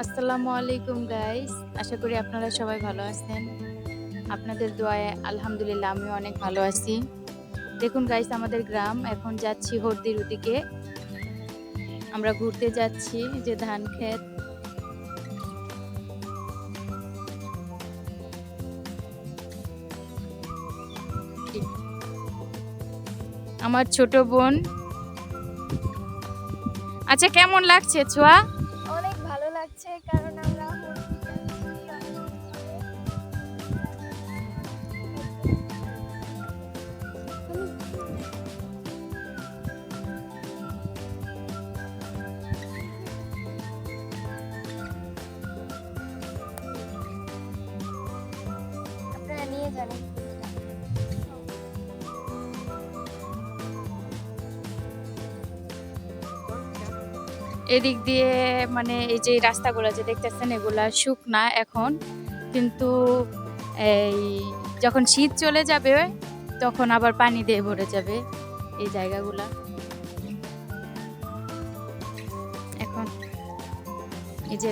আসসালামু আলাইকুম গাইস। আশা করি আপনারা সবাই ভালো আছেন। আপনাদের দোয়ায় আলহামদুলিল্লাহ আমিও অনেক ভালো আছি। দেখুন গাইস, আমাদের গ্রাম। এখন যাচ্ছি হরদির ওদিকে। আমরা ঘুরতে যাচ্ছি, যে ধান ক্ষেত। আমার ছোট বোন। আচ্ছা, কেমন লাগছে ছোঁয়া? অনেক ভালো লাগছে কারণ আমরা হলদি যাচ্ছি আপনারা নিয়ে জানেন। এদিক দিয়ে মানে এই যে রাস্তাগুলো যে দেখতেছেন, এগুলা শুকনা এখন, কিন্তু এই যখন শীত চলে যাবে তখন আবার পানি দিয়ে ভরে যাবে এই জায়গাগুলা। এখন এই যে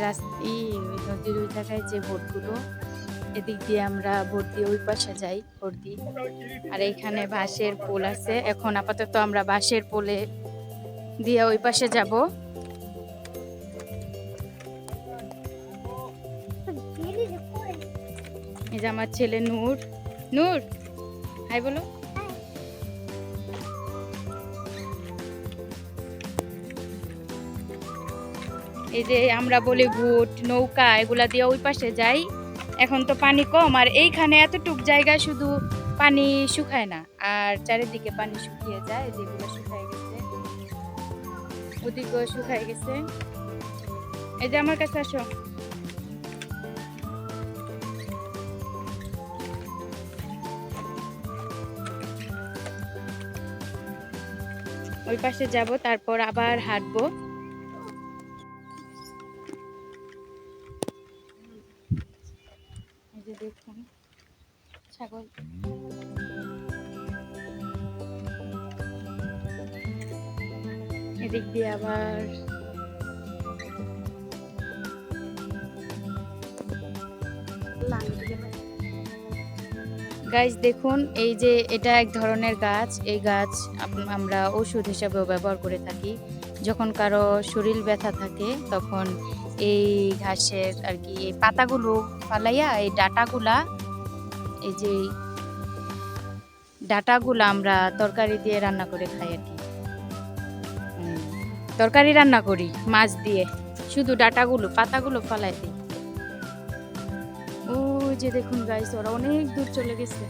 নদীর ওই জায়গায় যে বোটগুলো, এদিক দিয়ে আমরা বোট দিয়ে ওই পাশে যাই ভোট দিই। আর এইখানে বাঁশের পোল আছে, এখন আপাতত আমরা বাঁশের পোলে দিয়ে ওই পাশে যাব। এই যে আমার ছেলে নূর। নূর, হাই বলো। এই যে আমরা বলি ভুট নৌকা, এগুলা দিয়ে ওই পাশে যাই। এখন তো পানি কম, আর এইখানে এতটুক জায়গায় শুধু পানি শুকায় না, আর চারিদিকে পানি শুকিয়ে যায়। যেগুলো শুকায় গেছে ওদিকেও শুকায় গেছে। এই যে আমার কাছে আসো। ওই পাশে যাব, তারপর আবার হাঁটবো। এই যে দেখুন ছাগল। এদিক দিয়ে আবার গাছ দেখুন, এই যে এটা এক ধরনের গাছ। এই গাছ আমরা ওষুধ হিসাবেও ব্যবহার করে থাকি। যখন কারো শরীর ব্যথা থাকে তখন এই ঘাসের আর কি এই পাতাগুলো ফালাইয়া এই ডাটাগুলা, এই যে ডাটাগুলা আমরা তরকারি দিয়ে রান্না করে খাই আর কি। তরকারি রান্না করি মাছ দিয়ে, শুধু ডাটাগুলো পাতাগুলো ফালাই দিই। ওই যে দেখুন গাইস, ওরা অনেক দূর চলে গেছে।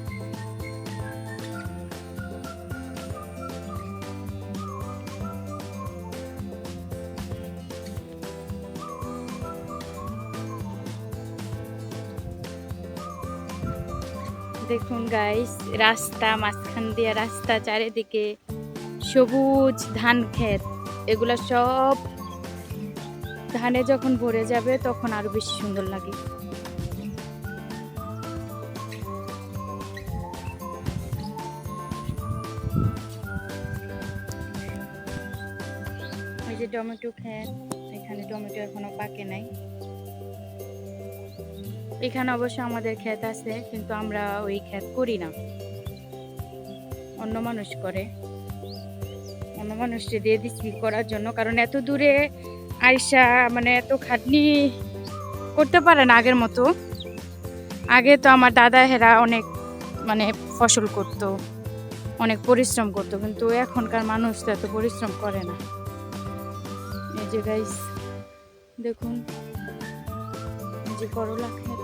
দেখুন গাইস, রাস্তা মাঝখান দিয়ে রাস্তা, চারিদিকে সবুজ ধান ক্ষেত। এগুলা সব ধানে যখন ভরে যাবে তখন আরো বেশি সুন্দর লাগে। এই যে টমেটো ক্ষেত, এখানে টমেটো এখনো পাকে নাই। এখানে অবশ্য আমাদের ক্ষেত আছে, কিন্তু আমরা ওই ক্ষেত করি না, অন্য মানুষ করে। অন্য মানুষকে দিয়ে দিচ্ছি করার জন্য, কারণ এত দূরে আইসা মানে এত খাটনি করতে পারে না আগের মতো। আগে তো আমার দাদা হেরা অনেক মানে ফসল করত, অনেক পরিশ্রম করত, কিন্তু এখনকার মানুষ তো এত পরিশ্রম করে না। এই যে গাইস দেখুন, এই যে করলা ক্ষেত।